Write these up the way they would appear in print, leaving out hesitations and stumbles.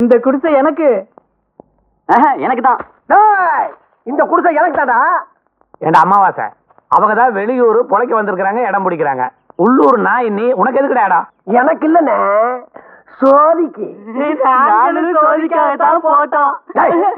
இந்த குடிசை எனக்கு. எனக்கு தான். இந்த குடிசை எனக்கு தாடா. என் அமாவாசை அவங்க தான் வெளியூர் பொழைக்க வந்திருக்கிறாங்க, இடம் பிடிக்கிறாங்க. உள்ளூர் நாய் நீ, உனக்கு எதுக்குடா இடம்? எனக்கு இல்லண்ணே, சோதிக்கு. சோதிக்காகத்தான் போட்டோம்.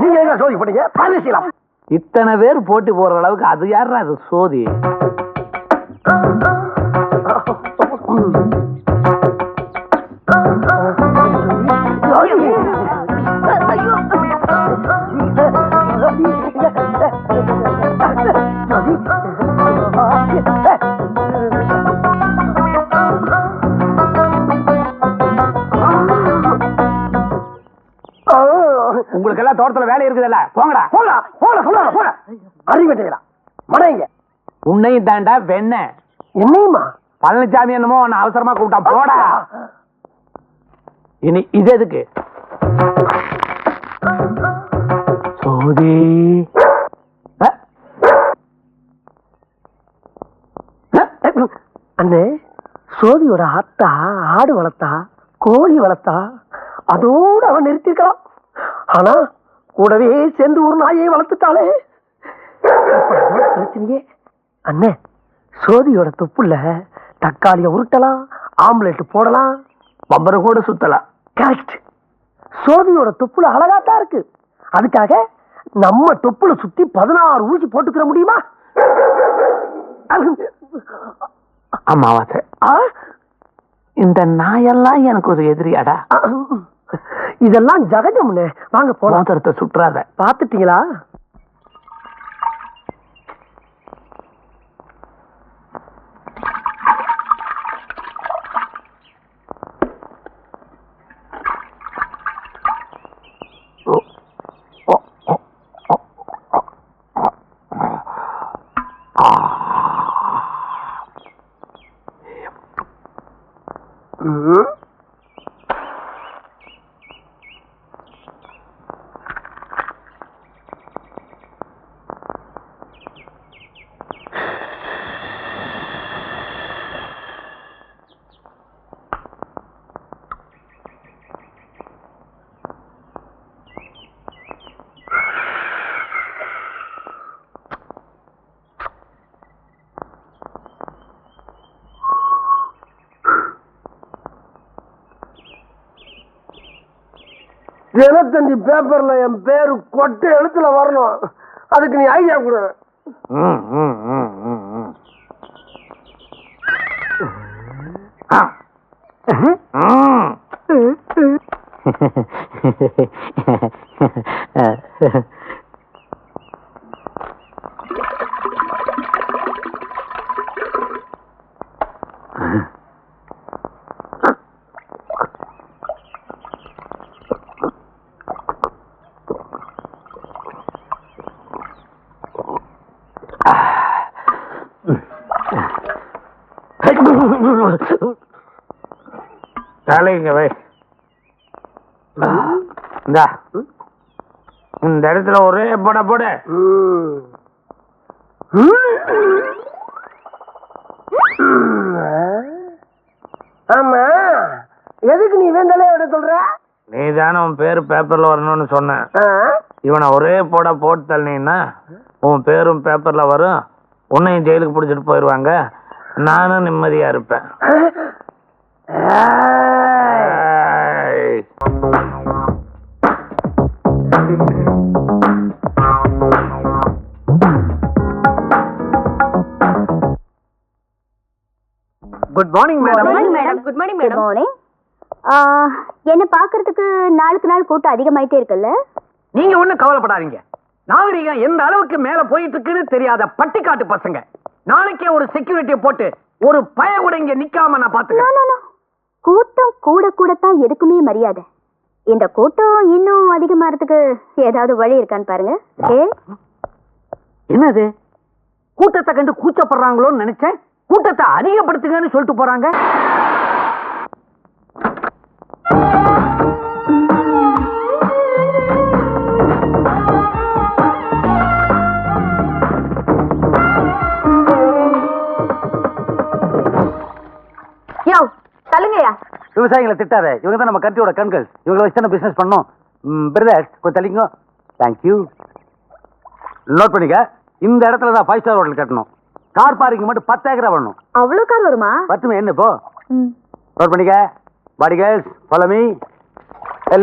நீங்க எங்க சோதி போட்டீங்க? பரிசீலம். இத்தனை பேர் போட்டி போடுற அளவுக்கு அது யாரா அது சோதி? உங்களுக்கு எல்லாம் தோட்டத்துல வேலை இருக்குதுல்ல, போங்கடா. அறிவிட்டா மடைங்க. உன்னையும் தாண்டா வெண்ண. என்னையுமா? பழனிசாமி என்னமோ உன்னை அவசரமா கூப்பிட்டான், போடா. இனி இது எதுக்கு? சோதி அண்ணே, சோதியோட அத்தா ஆடு வளர்த்தா, கோழி வளர்த்தா, அதோடு அவன் நிறுத்திருக்கலாம். ஆனா கூடவே சேர்ந்து ஒரு நாயை வளர்த்துட்டாலே பிரச்சனையே. அண்ணே, சோதியோட தொப்புல தக்காளிய உருட்டலாம், ஆம்லெட் போடலாம், பம்பர கூட சுத்தலாம். கரெக்ட். சோதியோட தொப்புல அழகாத்தான் இருக்கு. அதுக்காக நம்ம தொப்புல சுத்தி 16 ஊசி போட்டுக்கிற முடியுமா? அமாவாசை, இந்த நாயெல்லாம் எனக்கு ஒரு எதிரியாடா. இதெல்லாம் ஜகஜம்னு. வாங்க போலாம். மோதிரத்தை சுற்றாத. பாத்துட்டீங்களா? தினத்தந்தி பேப்பர்ல என் பேரு கொட்டை எழுத்துல வரணும். அதுக்கு நீ ஐடியா கொடு. தலைங்க வை. இந்த இடத்துல ஒரே போட போடு. ஆமா, எதுக்கு நீ வேந்தலே விட சொல்ற? நீ தானே உன் பேரு பேப்பர்ல வரணும்னு சொன்ன. இவனை ஒரே போட போட்டு தள்ளினா உன் பேரும் பேப்பர்ல வரும், உன்னையும் ஜெயிலுக்கு பிடிச்சிட்டு போயிடுவாங்க, நானும் நிம்மதியா இருப்பேன். Good morning madam. Good morning madam. Morning. என்ன பாக்குறதுக்கு நாளுக்கு நாள் கூட்டம் அதிகமாயிட்டே இருக்குல்ல? நீங்க ஒண்ணும் கவலைப்படாதீங்க. நாகரிகம் எந்த அளவுக்கு மேல போயிட்டு இருக்குன்னு தெரியாத பட்டிக்காட்டு பசங்க. நாளைக்கே ஒரு செக்யூரிட்டியை போட்டு ஒரு பய கூட இங்க நிக்காம நான் பாத்துக்கிறேன். கூட்டம் கூட கூடத்தான் எதுக்குமே மரியாதை. இந்த கூட்டம் இன்னும் அதிகமாறதுக்கு ஏதாவது வழி இருக்கான்னு பாருங்க. என்னது, கூட்டத்தை கண்டு கூச்சப்படுறாங்களோன்னு நினைச்சேன். கூட்டத்தை அதிகப்படுத்துங்கன்னு சொல்லிட்டு போறாங்க. விவசாயிகளை திட்டாத, இவங்க தான் நம்ம கண்ட்ரியோட கண்கள். இவங்களை வச்சு தான் பிசினஸ் பண்ணோம். பிரதர்ஸ் கொஞ்சம் தள்ளிங்க. தேங்க்யூ. நோட் பண்ணிக்க, இந்த இடத்துல தான் 5 ஸ்டார் ஹோட்டல் கட்டணும். கார் பார்க்கிங் மட்டும் 10 ஏக்கரா பண்ணணும். அவ்வளவு கார் வருமா? பத்துமே என்ன போ. நோட் பண்ணிக்க. பாடி கேர்ள்ஸ் ஃபாலோ மீ.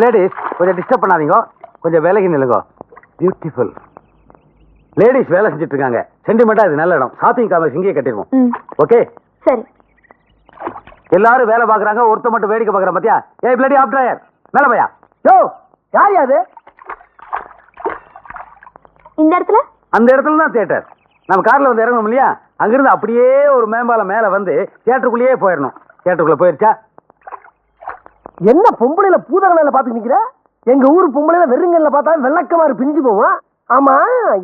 லேடிஸ் கொஞ்சம் டிஸ்டர்ப் பண்ணாதீங்க, கொஞ்சம் விலகி நில்லுங்க. பியூட்டிஃபுல் லேடிஸ் வேலை செஞ்சுட்டு இருக்காங்க. சென்டிமெண்டா இது நல்ல இடம். ஷாப்பிங் காம்ப்ளெக்ஸ் இங்கேயே கட்டிடுவோம். ஓகே சரி. எல்லாரும் வேலை பாக்குறாங்க, ஒருத்த மட்டும் வேடிக்கை பாக்குறான். பாத்தியா? ஏய் பிளடி ஆப் டிரைவர், மேல பையா. யோ யார் அது? இந்த இடத்துல? அந்த இடத்துல தான் தியேட்டர். நம்ம கார்ல வந்து இறங்கணும் இல்லையா, அங்கிருந்து அப்படியே ஒரு மேம்பாலம் மேல வந்து தியேட்டருக்குள்ளேயே போயிடணும். தியேட்டருக்குள்ள போயிருச்சா? என்ன பொம்பளையில பூதகலையில பாத்துக்கு நிக்கிற? எங்க ஊர் பொம்பளையில வெறுங்கல்ல பார்த்தா வெள்ளக்கமாறு பிஞ்சு போவோம். ஆமா,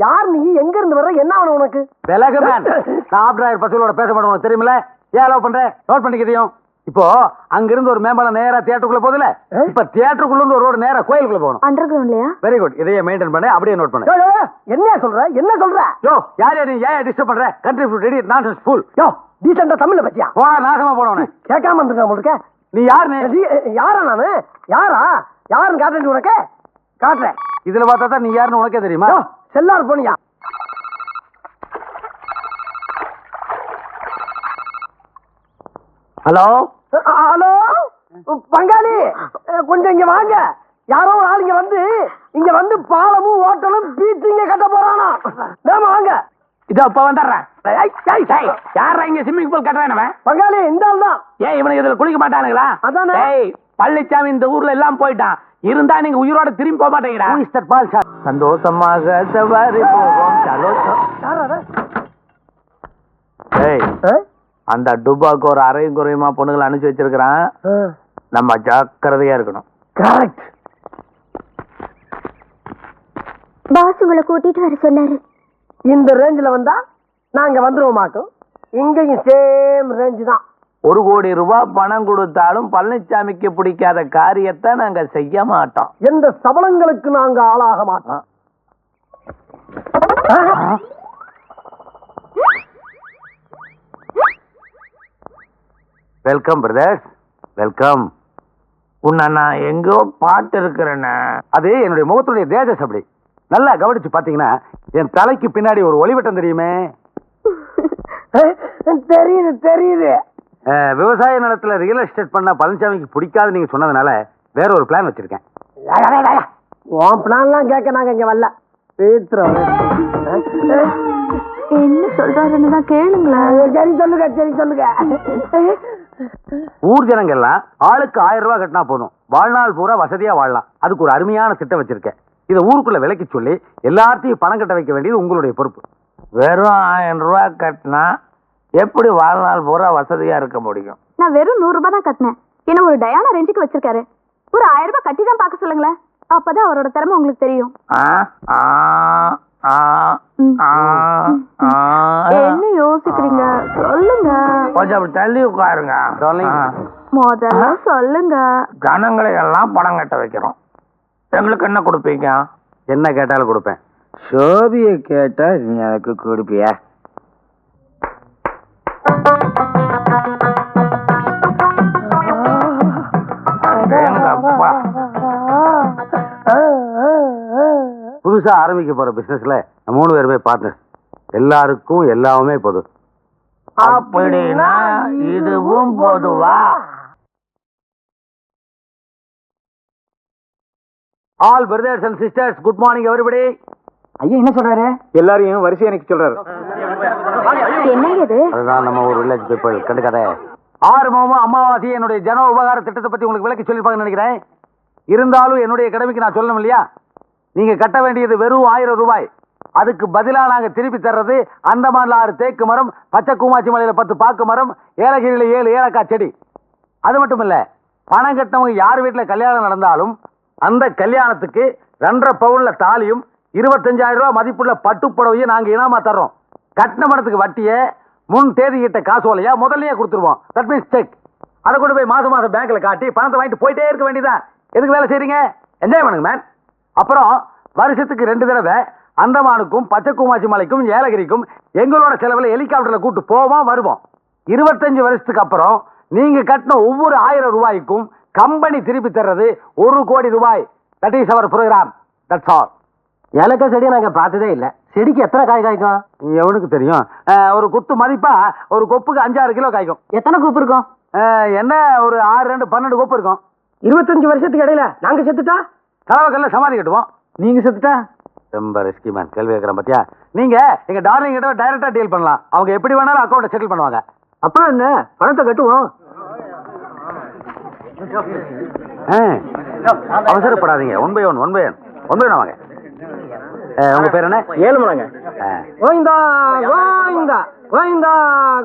யார் நீ? எங்க இருந்து வர்ற? என்ன ஆகணும் உனக்கு? விலகு மேன். நான் ஆப் டிரைவர் பசங்களோட பேச மாட்டேன், உனக்கு தெரியுமில்ல? ஏன் அலோவ் பண்ற? நோட் பண்ணிக்கிறதையும். இப்போ அங்கிருந்து ஒரு மேம்பாலம் நேரா தியேட்டருக்குள்ள போகுதுல, இப்ப தியேட்டருக்குள்ள இருந்து ஒரு ரோடு நேரா கோயிலுக்குள்ள போகணும். அண்டர் கிரவுண்ட்லயா? Very good. இதையே மெயின்டைன் பண்ண, அப்படியே நோட் பண்ணு. என்ன சொல்ற? என்ன சொல்ற? யோ யார் நீ? ஏன் டிஸ்டர்ப் பண்ற? Country food ready nonsense full. யோ டீசெண்டா தமிழ்ல பத்தியா? போடா, நாசமா போனவனே. கேட்காம இருந்துங்க உங்களுக்கு. நீ யாருன்னு? யாரா நானு? யாரா? யாருன்னு காட்டுறேன் உனக்கு. காட்டுறேன். இதுல பார்த்தா தான் நீ யாருன்னு உனக்கே தெரியுமா? செல்லார் போனியா? ஹலோ ஹலோ பங்காளி, கொஞ்சம் இங்க வாங்க. யாரோ ஒரு ஆள் இங்க வந்து பாலமும் ஹோட்டலும் பீச்சுங்க கட்ட போறானா? வேமா வாங்க. இதோ அப்ப வந்துடுறேன். யாரா இங்க ஸ்விம்மிங் பூல் கட்டுறேன்? பங்காளி இந்த ஆள் தான். ஏன் இவனுக்கு இதுல குளிக்க மாட்டானுங்களா? அதானே. பழனிசாமி இந்த ஊர்ல எல்லாம் போயிட்டான். இருந்தா நீங்க உயிரோட திரும்பி போக மாட்டேங்கிறா. சந்தோஷமாக சவாரி போவோம். அந்த டுபாக்கு ஒரு அரையும் குறையுமா பொண்ணுங்களை அனுப்பிச்சு வச்சிருக்கிறான். நம்ம ஜாக்கிரதையா இருக்கணும். கரெக்ட். பாஸ் உங்களை கூட்டிட்டு வர சொன்னாரு. இந்த ரேஞ்சில வந்தா நாங்க வந்துருவோம் மாட்டோம். இங்கேயும் சேம் ரேஞ்சு தான். 1 கோடி ரூபாய் பணம் கொடுத்தாலும் பழனிசாமிக்கு பிடிக்காத காரியத்தை நாங்க செய்ய மாட்டோம். எந்த சபலங்களுக்கு நாங்க ஆளாக மாட்டோம். Welcome brothers, welcome. உன்னை நான் எங்கோ பாட்டு இருக்கிறேன்னு. அது என்னுடைய முகத்துடைய தேஜஸ். அப்படி நல்லா கவனிச்சு பாத்தீங்கன்னா என் தலைக்கு பின்னாடி ஒரு ஒளிவட்டம் தெரியுமே? தெரியுது தெரியுது. விவசாய நிலத்துல ரியல் எஸ்டேட் பண்ண பழனிசாமிக்கு பிடிக்காது நீங்க சொன்னதுனால வேற ஒரு பிளான் வச்சிருக்கேன். உன் பிளான்லாம் கேட்க நாங்க இங்க வரல. என்ன சொல்றாருன்னு தான் கேளுங்களேன். சரி சொல்லுங்க, சரி சொல்லுங்க. ஊர் ஜனங்க எல்லாம் ஆளுக்கு 1000 ரூபாய் கட்டினா போதும், வாழ்நாள் பூரா வசதியா வாழலாம். அதுக்கு ஒரு அருமையான திட்டம் வச்சிருக்கேன். இதை ஊருக்குள்ள விலைக்கு சொல்லி எல்லாத்தையும் பணம் கட்ட வைக்க வேண்டியது உங்களுடைய பொறுப்பு. வெறும் 1000 ரூபாய் கட்டினா எப்படி வாழ்நாள் பூரா வசதியா இருக்க முடியும்? நான் வெறும் 100 ரூபாய் தான் கட்டினேன். என்ன ஒரு டயானா ரேஞ்சுக்கு வச்சிருக்காரு. ஒரு 1000 ரூபாய் கட்டி தான் பார்க்க சொல்லுங்களேன். அப்பதான் அவரோட திறமை உங்களுக்கு தெரியும். என்ன யோசிக்கிறீங்க? சொல்லுங்க. கொஞ்சம் அப்படி தள்ளி உட்காருங்க. முதல்ல சொல்லுங்க. ஜனங்களை எல்லாம் பணம் கட்ட வைக்கிறோம். எங்களுக்கு என்ன கொடுப்பீங்க? என்ன கேட்டாலும் கொடுப்பேன். சோபியை கேட்டா நீ எனக்கு கொடுப்பியா? புதுசா ஆரம்பிக்க போற பிசினஸ்ல 3 பேருமே பார்ட்னர். எல்லாருக்கும் எல்லாமே பொது. அப்படின்னா இதுவும் பொதுவா? All brothers and sisters, good morning everybody. ஐயா என்ன சொல்றாரு? எல்லாரையும் வரிசை எனக்கு சொல்றாரு. என்னங்க இது? அதுதான் நம்ம ஒரு வில்லேஜ் பீப்புள் கண்டுக்காத. ஆறுமுகமும் அமாவாசி என்னுடைய ஜன உபகார திட்டத்தை பத்தி உங்களுக்கு விளக்கி சொல்லிருப்பாங்கன்னு நினைக்கிறேன். இருந்தாலும் என்னுடைய கடமைக்கு நான் சொல்லணும் இல்லையா? நீங்க கட்ட வேண்டியது வெறும் 1000 ரூபாய். அதுக்கு பதிலா நாங்க திருப்பி தர்றது அந்தமான்ல 6 தேக்கு மரம், பச்சை கூமாச்சி மலையில 10 பாக்கு மரம், ஏலகிரியில 7 ஏலக்காய் செடி. அது மட்டும் இல்ல, பணம் கட்டவங்க யார் வீட்டுல கல்யாணம் நடந்தாலும் அந்த கல்யாணத்துக்கு 2.5 பவுன்ல தாலியும் 25,000 ரூபாய் மதிப்புள்ள பட்டுப்புடவையும் நாங்க இனாமா தர்றோம். கட்டின பணத்துக்கு வட்டிய முன் தேதியிட்ட காசோலையா முதல்லயே கொடுத்துருவோம். That means check. அதை கொண்டு போய் மாசம் மாசம் பேங்க்ல காட்டி பணத்தை வாங்கிட்டு போயிட்டே இருக்க வேண்டியதான். எதுக்கு வேலை செய்றீங்க? என்ஜாய் பண்ணுங்க மேன். அப்புறம் வருஷத்துக்கு 2 தடவை அந்தமானுக்கும் பச்சை கூமாச்சி மலைக்கும் ஏலகிரிக்கும் எங்களோட செலவுல ஹெலிகாப்டர்ல கூட்டு போவோம் வருவோம். 25 வருஷத்துக்கு அப்புறம் நீங்க கட்டின ஒவ்வொரு 1000 ரூபாய்க்கும் கம்பெனி திருப்பி தர்றது 1 கோடி ரூபாய். That is our program. That's all. ஏலக்கா செடியை நாங்க பார்த்ததே இல்ல. செடிக்கு எத்தனை காய் காய்க்கும்? எவனுக்கு தெரியும்? ஒரு குத்து மதிப்பா ஒரு கொப்புக்கு 5-6 கிலோ காய்க்கும். எத்தனை கூப்பு இருக்கும்? என்ன ஒரு 6-2-12 கொப்பு இருக்கும். 25 வருஷத்துக்கு இடையில நாங்க செத்துட்டா தலைவக்கல்ல சமாதி கட்டுவோம். நீங்க செத்துட்டா ரொம்ப ரிஸ்கி மேன். கேள்வி கேட்கறேன் பாத்தியா? நீங்க எங்க டார்லிங் கிட்ட டைரக்டா டீல் பண்ணலாம். அவங்க எப்படி வேணாலும் அக்கௌண்ட்டை செட்டில் பண்ணுவாங்க. அப்புறம் என்ன, பணத்தை கட்டுவோம். அவசரப்படாதீங்க. ஒன் பை ஒன் வாங்க. உங்க பேர் என்ன? ஏழுமலைங்க. கோவிந்தா கோவிந்தா கோவிந்தா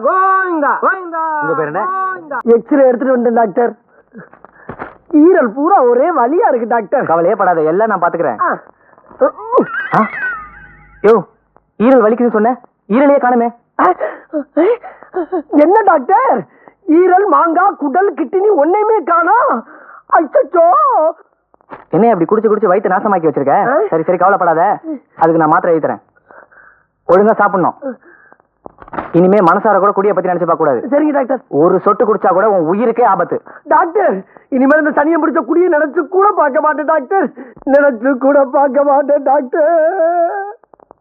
கோவிந்தா கோவிந்தா. உங்க பேர் என்ன? எக்ஸ்ரே எடுத்துட்டு வந்தேன் டாக்டர். ஈரல் பூரா ஒரே வலியா இருக்கு டாக்டர். கவலையே படாத, எல்லாம் நான் பாத்துக்கிறேன். யோ, ஈரல் வலிக்குதுன்னு சொன்ன, ஈரலையே காணுமே. என்ன டாக்டர், ஈரல், மாங்காய், குடல், கிட்னி ஒன்னையுமே காணோம். அச்சச்சோ. என்ன அப்படி குடிச்சு வயிற்று நாசமாக்கி வச்சிருக்க? சரி கவலைப்படாத, அதுக்கு நான் மாத்திரை எழுதி தரேன். ஒழுங்கா சாப்பிடணும். இனிமே மனசார கூட குடியை பத்தி நினைச்சு பார்க்க கூடாது. சரிங்க டாக்டர். ஒரு சொட்டு குடிச்சா கூட உன் உயிருக்கே ஆபத்து. டாக்டர், இனிமேல் இந்த சனியை பிடிச்ச குடியை நினைச்சு கூட பார்க்க மாட்டேன் டாக்டர்.